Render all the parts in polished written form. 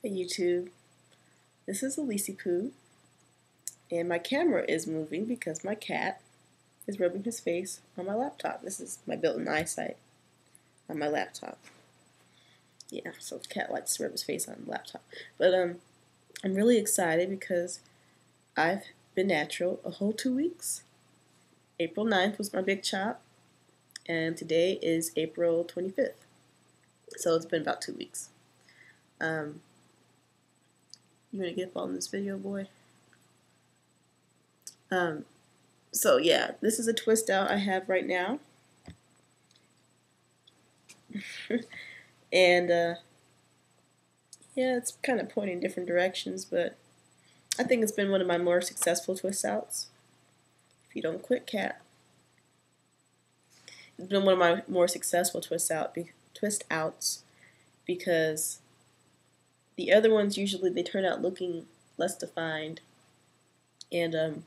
Hey YouTube, this is Elise Poo, and my camera is moving because my cat is rubbing his face on my laptop. This is my built-in eyesight on my laptop. Yeah, so the cat likes to rub his face on the laptop. But I'm really excited because I've been natural a whole 2 weeks. April 9th was my big chop, and today is April 25th. So it's been about 2 weeks. You wanna get up on this video, boy? So yeah, this is a twist out I have right now. And yeah, it's kind of pointing different directions, but I think it's been one of my more successful twist outs. If you don't quit, cat. It's been one of my more successful twist outs because the other ones usually they turn out looking less defined. And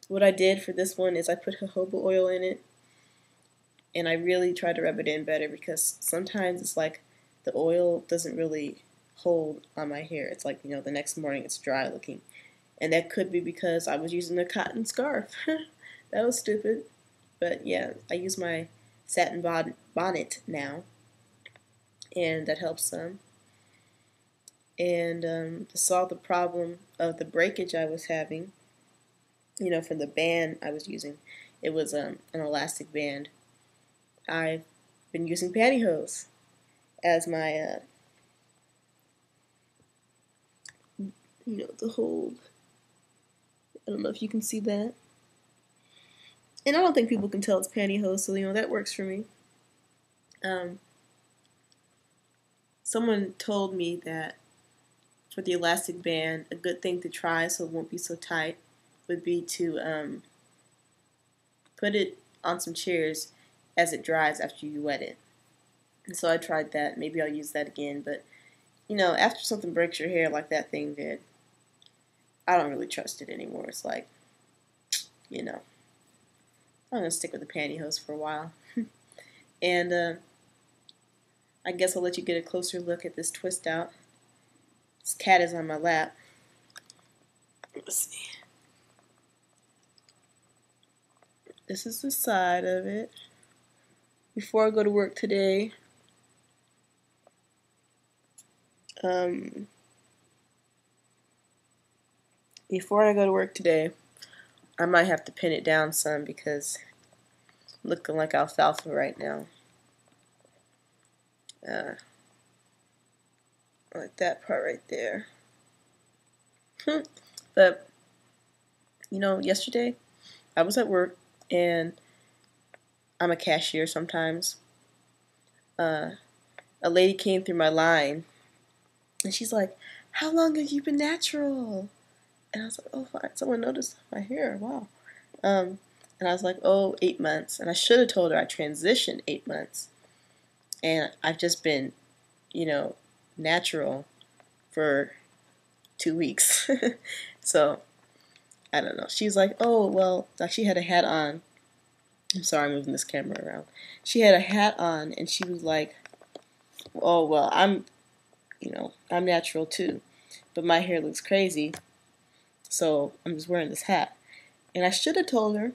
what I did for this one is I put jojoba oil in it, and I really tried to rub it in better because sometimes it's like the oil doesn't really hold on my hair. It's like, the next morning it's dry looking. And that could be because I was using a cotton scarf. That was stupid. But yeah, I use my satin bonnet now, and that helps some. And to solve the problem of the breakage I was having, for the band I was using, it was an elastic band. I've been using pantyhose as my, the hold. I don't know if you can see that. And I don't think people can tell it's pantyhose, so that works for me. Someone told me that for the elastic band, a good thing to try so it won't be so tight would be to put it on some chairs as it dries after you wet it. And so I tried that. Maybe I'll use that again, but after something breaks your hair like that thing did, I don't really trust it anymore. It's like, I'm gonna stick with the pantyhose for a while. And I guess I'll let you get a closer look at this twist out. This cat is on my lap. Let's see. This is the side of it. Before I go to work today, I might have to pin it down some because it's looking like alfalfa right now. Like that part right there. But, yesterday I was at work, and I'm a cashier sometimes. A lady came through my line, and she's like, "How long have you been natural?" And I was like, "Oh, fine. Someone noticed my hair. Wow." And I was like, "Oh, 8 months." And I should have told her I transitioned 8 months. And I've just been, natural for 2 weeks. So, I don't know. She's like, "Oh, well," like she had a hat on. I'm sorry, I'm moving this camera around. She had a hat on, and she was like, "Oh, well, I'm natural too, but my hair looks crazy, so I'm just wearing this hat." And I should have told her,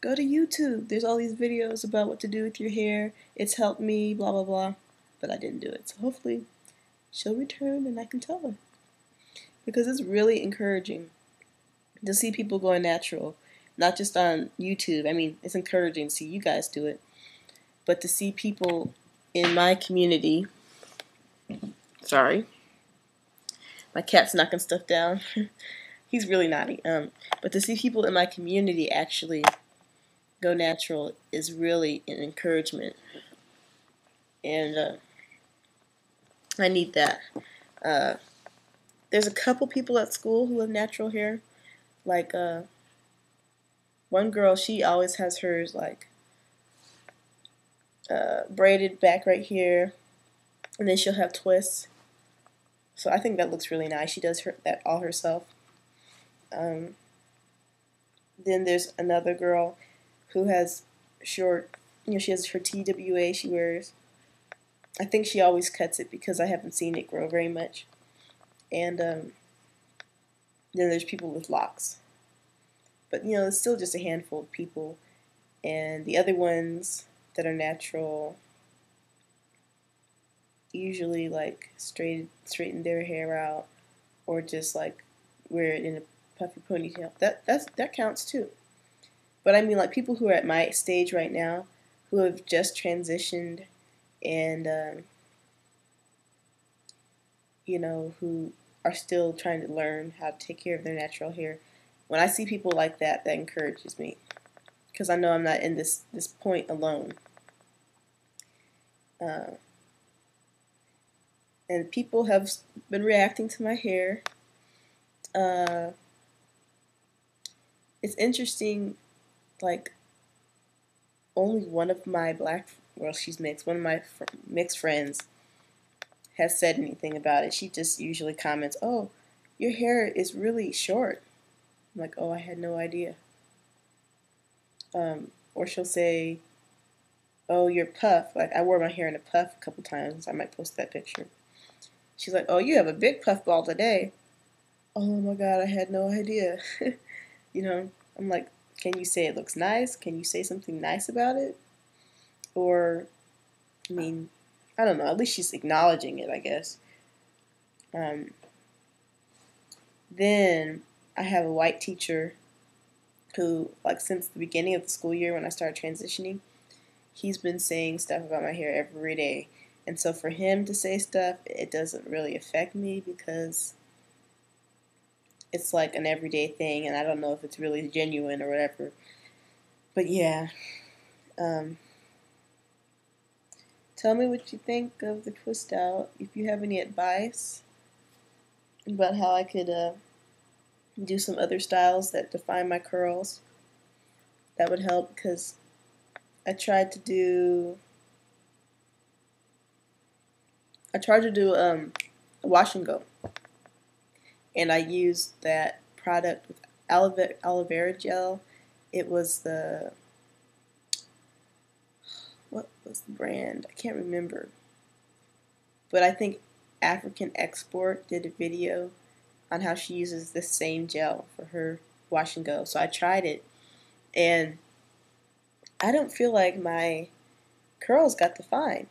go to YouTube. There's all these videos about what to do with your hair. It's helped me, blah, blah, blah. But I didn't do it. So hopefully she'll return and I can tell her. Because it's really encouraging to see people going natural. Not just on YouTube. I mean, it's encouraging to see you guys do it. But to see people in my community. Sorry. My cat's knocking stuff down. He's really naughty. But to see people in my community actually go natural is really an encouragement. And I need that. There's a couple people at school who have natural hair. Like, one girl, she always has hers, like, braided back right here. And then she'll have twists. So I think that looks really nice. She does that all herself. Then there's another girl who has short, she has her TWA she wears. I think she always cuts it because I haven't seen it grow very much. And then there's people with locks. But, you know, it's still just a handful of people. And the other ones that are natural usually like straighten their hair out, or just like wear it in a puffy ponytail. That counts too. But I mean, like, people who are at my stage right now, who have just transitioned, and you know, who are still trying to learn how to take care of their natural hair. When I see people like that, that encourages me, because I know I'm not in this point alone. Uh, and people have been reacting to my hair. Uh, it's interesting, like, only one of my she's mixed, one of my mixed friends has said anything about it. She just usually comments, "Oh, your hair is really short." I'm like, "Oh, I had no idea." Or she'll say, "Oh, you're puff." Like, I wore my hair in a puff a couple times. I might post that picture. She's like, "Oh, you have a big puff ball today." Oh my God, I had no idea. You know, I'm like, can you say it looks nice? Can you say something nice about it? Or, I mean, I don't know. At least she's acknowledging it, I guess. Um, then I have a white teacher who, like, since the beginning of the school year when I started transitioning, he's been saying stuff about my hair every day. And so for him to say stuff, it doesn't really affect me because it's like an everyday thing, and I don't know if it's really genuine or whatever. But yeah, um, tell me what you think of the twist out. If you have any advice about how I could do some other styles that define my curls, that would help, because I tried to do a wash and go, and I used that product with aloe vera gel. It was what was the brand? I can't remember, but I think African Export did a video on how she uses the same gel for her wash and go. So I tried it, and I don't feel like my curls got defined.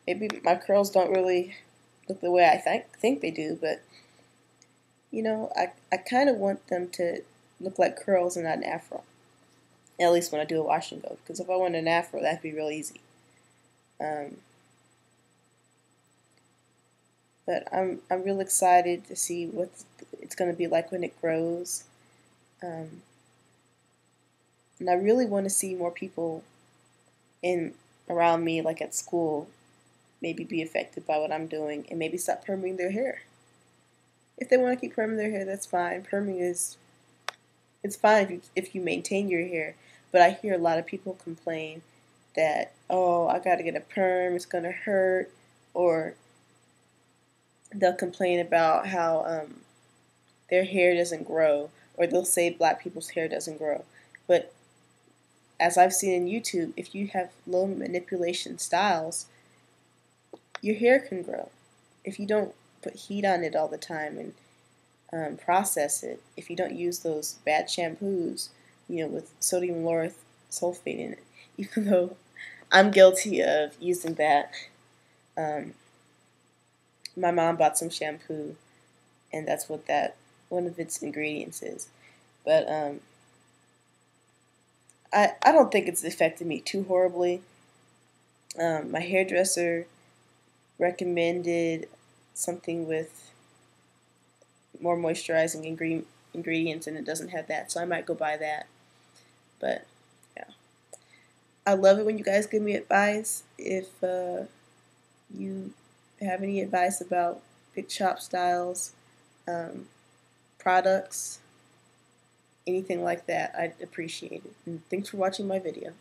Maybe my curls don't really look the way I think they do, but you know, I kind of want them to look like curls and not an afro. At least when I do a wash and go, because if I wanted an afro, that'd be real easy. Um, but I'm real excited to see what it's going to be like when it grows. Um, and I really want to see more people in around me, like at school, maybe be affected by what I'm doing and maybe stop perming their hair. If they want to keep perming their hair, that's fine. Perming is it's fine if you maintain your hair. But I hear a lot of people complain that, oh, I got to get a perm, it's gonna hurt, or they'll complain about how their hair doesn't grow, or they'll say black people's hair doesn't grow. But as I've seen in YouTube, if you have low manipulation styles, your hair can grow. If you don't put heat on it all the time and process it, if you don't use those bad shampoos, you know, with sodium lauryl sulfate in it, even though I'm guilty of using that. Um, my mom bought some shampoo, and that's what that one of its ingredients is. But I don't think it's affected me too horribly. My hairdresser recommended something with more moisturizing ingredients, and it doesn't have that, so I might go buy that. But yeah, I love it when you guys give me advice. If you have any advice about big chop styles, um, products, anything like that, I'd appreciate it. And thanks for watching my video.